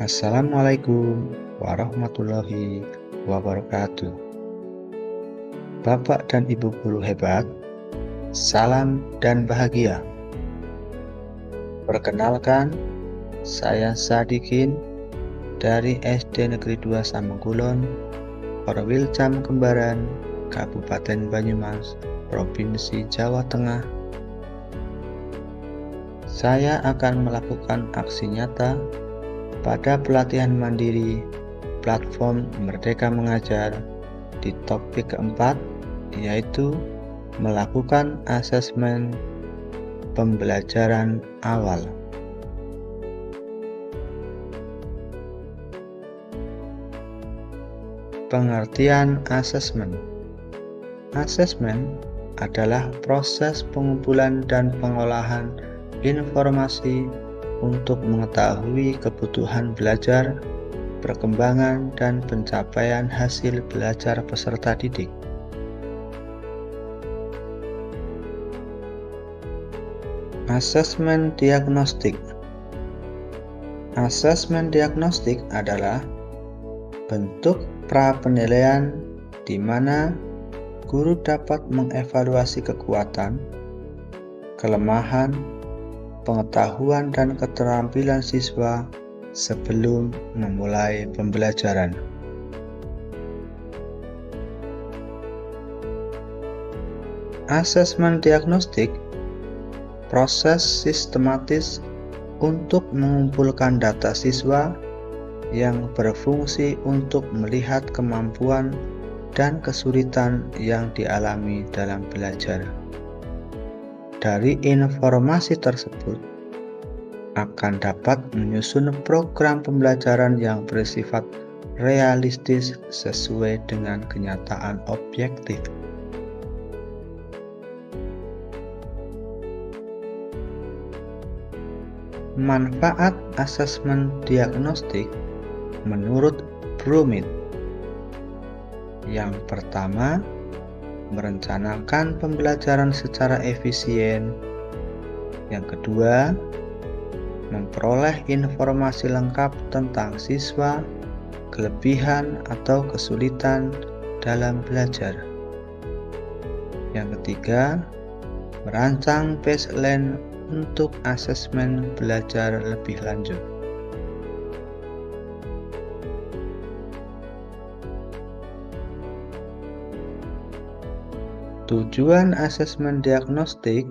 Assalamualaikum warahmatullahi wabarakatuh. Bapak dan Ibu guru hebat, salam dan bahagia. Perkenalkan, saya Sadikin dari SD Negeri 2 Samengkulon, Perwilcam Kembaran, Kabupaten Banyumas, Provinsi Jawa Tengah. Saya akan melakukan aksi nyata pada pelatihan mandiri platform Merdeka Mengajar di topik keempat, yaitu melakukan asesmen pembelajaran awal. Pengertian asesmen. Asesmen adalah proses pengumpulan dan pengolahan informasi untuk mengetahui kebutuhan belajar, perkembangan, dan pencapaian hasil belajar peserta didik. Asesmen diagnostik. Asesmen diagnostik adalah bentuk pra-penilaian di mana guru dapat mengevaluasi kekuatan, kelemahan, pengetahuan dan keterampilan siswa sebelum memulai pembelajaran. Asesmen diagnostik proses sistematis untuk mengumpulkan data siswa yang berfungsi untuk melihat kemampuan dan kesulitan yang dialami dalam belajar. Dari informasi tersebut akan dapat menyusun program pembelajaran yang bersifat realistis sesuai dengan kenyataan objektif. Manfaat asesmen diagnostik menurut Brumit. Yang pertama, merencanakan pembelajaran secara efisien. Yang kedua, memperoleh informasi lengkap tentang siswa, kelebihan atau kesulitan dalam belajar. Yang ketiga, merancang baseline untuk asesmen belajar lebih lanjut. Tujuan asesmen diagnostik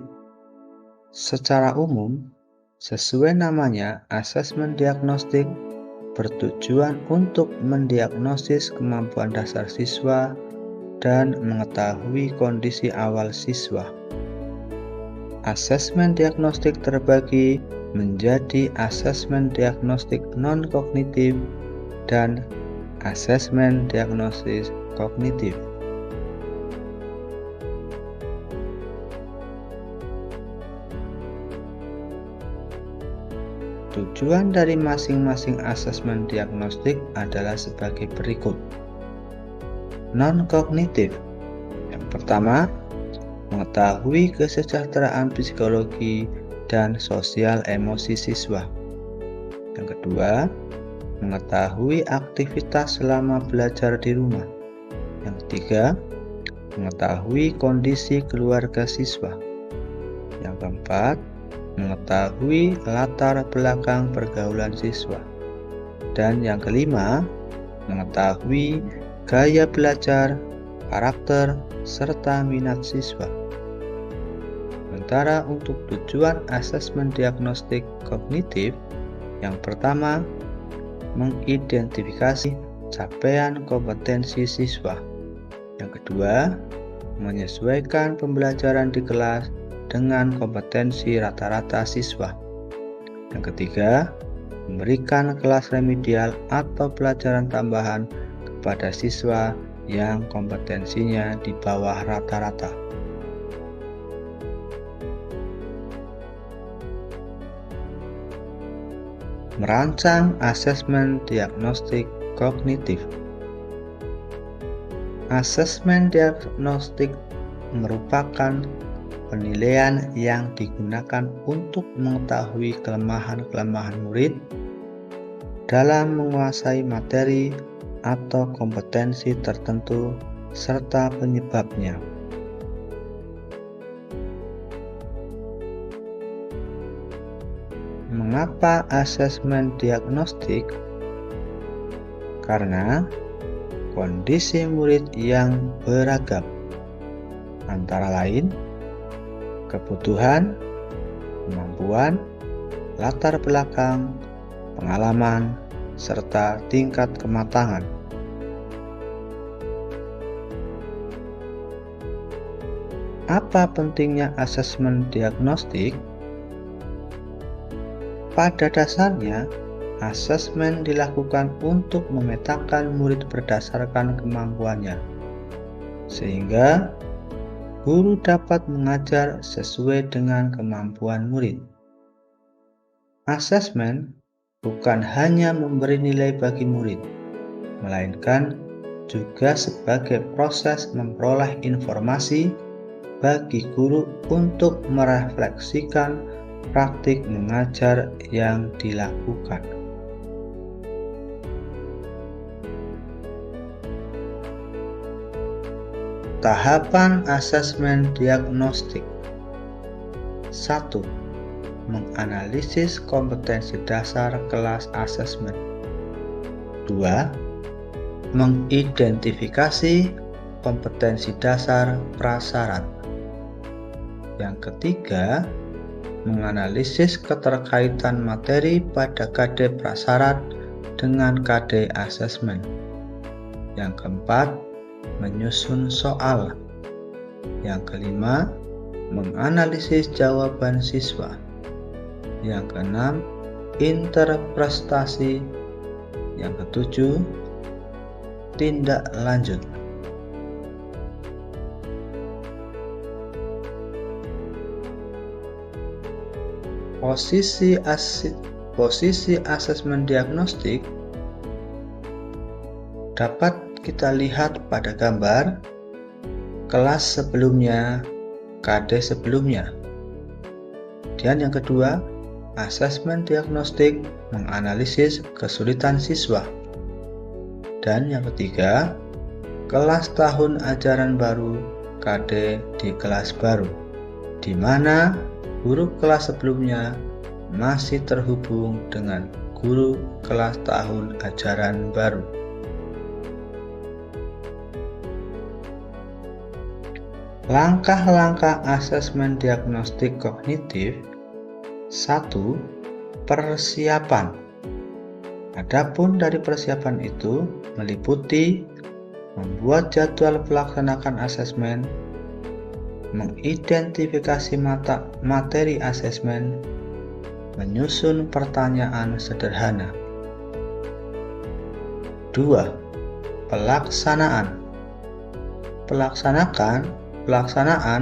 secara umum, sesuai namanya, asesmen diagnostik bertujuan untuk mendiagnosis kemampuan dasar siswa dan mengetahui kondisi awal siswa. Asesmen diagnostik terbagi menjadi asesmen diagnostik non-kognitif dan asesmen diagnosis kognitif. Tujuan dari masing-masing asesmen diagnostik adalah sebagai berikut. Non-kognitif. Yang pertama, mengetahui kesejahteraan psikologi dan sosial emosi siswa. Yang kedua, mengetahui aktivitas selama belajar di rumah. Yang ketiga, mengetahui kondisi keluarga siswa. Yang keempat, mengetahui latar belakang pergaulan siswa. Dan yang kelima, mengetahui gaya belajar, karakter, serta minat siswa. Sementara untuk tujuan asesmen diagnostik kognitif, yang pertama, mengidentifikasi capaian kompetensi siswa. Yang kedua, menyesuaikan pembelajaran di kelas dengan kompetensi rata-rata siswa. Yang ketiga, memberikan kelas remedial atau pelajaran tambahan kepada siswa yang kompetensinya di bawah rata-rata. Merancang asesmen diagnostik kognitif. Asesmen diagnostik merupakan penilaian yang digunakan untuk mengetahui kelemahan-kelemahan murid dalam menguasai materi atau kompetensi tertentu serta penyebabnya. Mengapa asesmen diagnostik? Karena kondisi murid yang beragam, antara lain kebutuhan, kemampuan, latar belakang, pengalaman, serta tingkat kematangan. Apa pentingnya asesmen diagnostik? Pada dasarnya, asesmen dilakukan untuk memetakan murid berdasarkan kemampuannya, sehingga guru dapat mengajar sesuai dengan kemampuan murid. Asesmen bukan hanya memberi nilai bagi murid, melainkan juga sebagai proses memperoleh informasi bagi guru untuk merefleksikan praktik mengajar yang dilakukan. Tahapan asesmen diagnostik. 1. Menganalisis kompetensi dasar kelas asesmen. 2. Mengidentifikasi kompetensi dasar prasyarat. Yang ketiga, menganalisis keterkaitan materi pada KD prasyarat dengan KD asesmen. Yang keempat, menyusun soal. Yang kelima, menganalisis jawaban siswa. Yang keenam, interpretasi. Yang ketujuh, tindak lanjut. Posisi asesmen diagnostik dapat kita lihat pada gambar kelas sebelumnya, KD sebelumnya. Dan yang kedua, asesmen diagnostik menganalisis kesulitan siswa. Dan yang ketiga, kelas tahun ajaran baru, KD di kelas baru, di mana guru kelas sebelumnya masih terhubung dengan guru kelas tahun ajaran baru. Langkah-langkah asesmen diagnostik kognitif. 1. Persiapan. Adapun dari persiapan itu meliputi membuat jadwal pelaksanaan asesmen, mengidentifikasi materi asesmen, menyusun pertanyaan sederhana. 2. Pelaksanaan. Pelaksanaan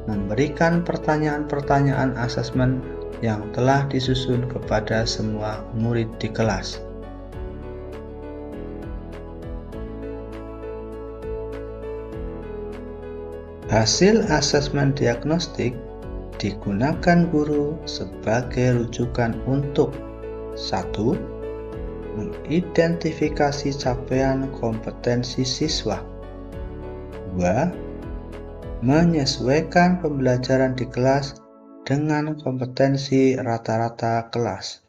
memberikan pertanyaan-pertanyaan asesmen yang telah disusun kepada semua murid di kelas. Hasil asesmen diagnostik digunakan guru sebagai rujukan untuk 1. Mengidentifikasi capaian kompetensi siswa. 2. Menyesuaikan pembelajaran di kelas dengan kompetensi rata-rata kelas.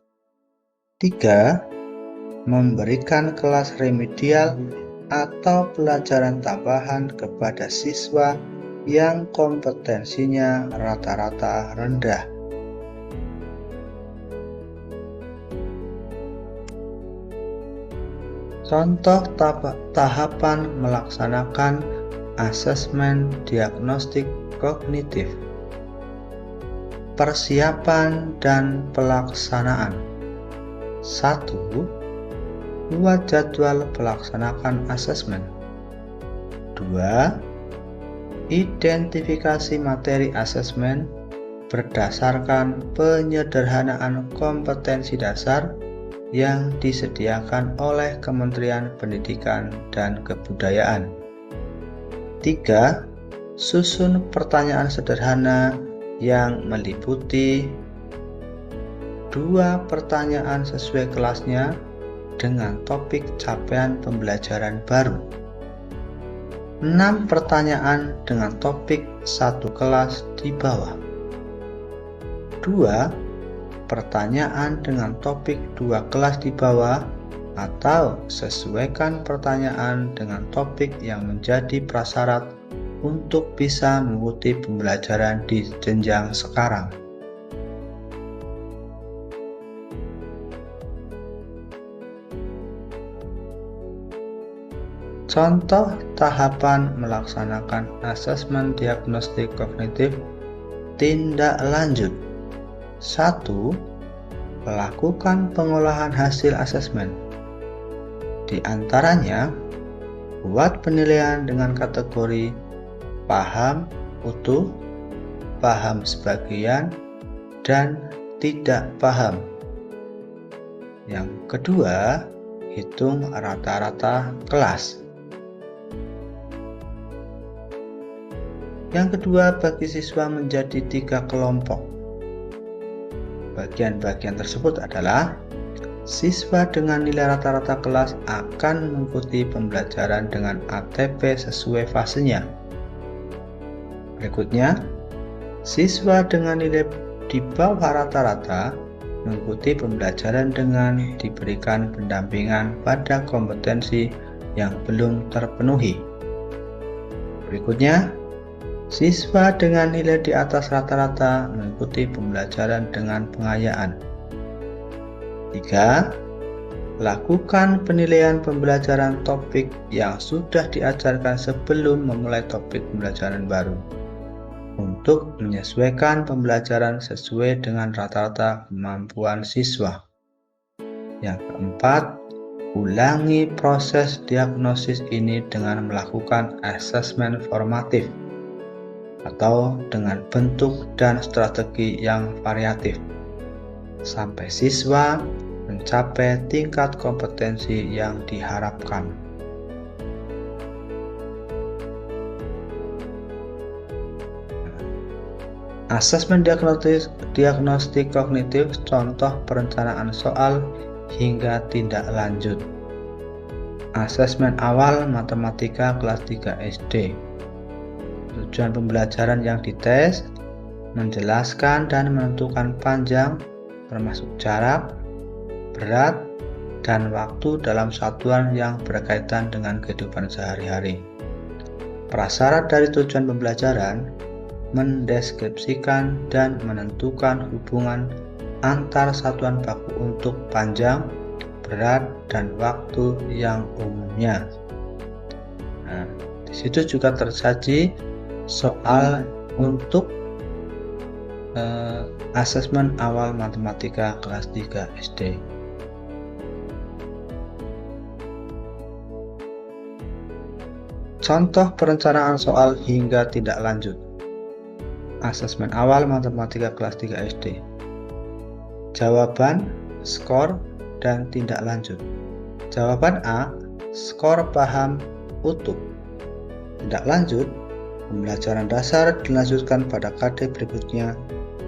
3. Memberikan kelas remedial atau pelajaran tambahan kepada siswa yang kompetensinya rata-rata rendah. Contoh tahapan melaksanakan asesmen diagnostik kognitif. Persiapan dan pelaksanaan. 1. Buat jadwal pelaksanaan asesmen. 2. Identifikasi materi asesmen berdasarkan penyederhanaan kompetensi dasar yang disediakan oleh Kementerian Pendidikan dan Kebudayaan. 3. Susun pertanyaan sederhana yang meliputi 2 pertanyaan sesuai kelasnya dengan topik capaian pembelajaran baru. 6 pertanyaan dengan topik satu kelas di bawah. 2 pertanyaan dengan topik 2 kelas di bawah, atau sesuaikan pertanyaan dengan topik yang menjadi prasyarat untuk bisa mengikuti pembelajaran di jenjang sekarang. Contoh tahapan melaksanakan asesmen diagnostik kognitif tindak lanjut. 1. Lakukan pengolahan hasil asesmen. Di antaranya, buat penilaian dengan kategori paham utuh, paham sebagian, dan tidak paham. Yang kedua, hitung rata-rata kelas. Yang kedua, bagi siswa menjadi 3 kelompok. Bagian-bagian tersebut adalah siswa dengan nilai rata-rata kelas akan mengikuti pembelajaran dengan ATP sesuai fasenya. Berikutnya, siswa dengan nilai di bawah rata-rata mengikuti pembelajaran dengan diberikan pendampingan pada kompetensi yang belum terpenuhi. Berikutnya, siswa dengan nilai di atas rata-rata mengikuti pembelajaran dengan pengayaan. 3. Lakukan penilaian pembelajaran topik yang sudah diajarkan sebelum memulai topik pembelajaran baru, untuk menyesuaikan pembelajaran sesuai dengan rata-rata kemampuan siswa. Yang keempat, ulangi proses diagnosis ini dengan melakukan asesmen formatif atau dengan bentuk dan strategi yang variatif, sampai siswa mencapai tingkat kompetensi yang diharapkan. Asesmen diagnostik kognitif, contoh perencanaan soal hingga tindak lanjut. Asesmen awal matematika kelas 3 SD. Tujuan pembelajaran yang dites, menjelaskan dan menentukan panjang, termasuk jarak, berat, dan waktu dalam satuan yang berkaitan dengan kehidupan sehari-hari. Prasyarat dari tujuan pembelajaran, mendeskripsikan dan menentukan hubungan antar satuan baku untuk panjang, berat, dan waktu yang umumnya. Nah, di situ juga tersaji soal untuk asesmen awal matematika kelas 3 SD. Contoh perencanaan soal hingga tindak lanjut. Asesmen awal matematika kelas 3 SD. Jawaban, skor, dan tindak lanjut. Jawaban A, skor paham utuh. Tindak lanjut, pembelajaran dasar dilanjutkan pada KD berikutnya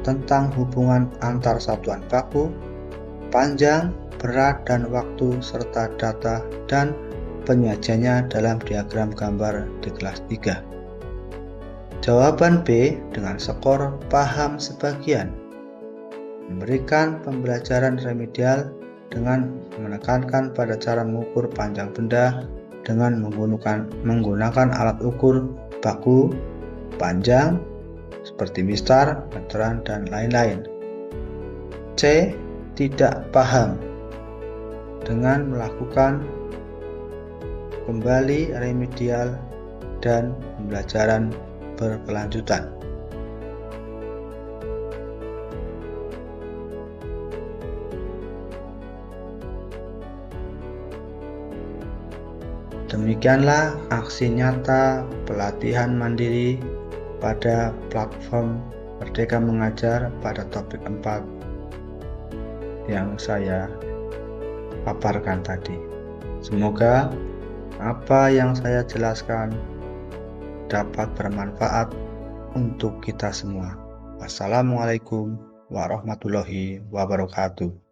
tentang hubungan antar satuan baku, panjang, berat, dan waktu, serta data dan penyajiannya dalam diagram gambar di kelas 3. Jawaban B dengan skor paham sebagian, memberikan pembelajaran remedial dengan menekankan pada cara mengukur panjang benda dengan menggunakan alat ukur baku, panjang, seperti mistar, meteran, dan lain-lain. C. Tidak paham, dengan melakukan kembali remedial dan pembelajaran berkelanjutan. Demikianlah aksi nyata pelatihan mandiri pada platform Merdeka Mengajar pada topik 4 yang saya paparkan tadi. Semoga apa yang saya jelaskan dapat bermanfaat untuk kita semua. Wassalamualaikum warahmatullahi wabarakatuh.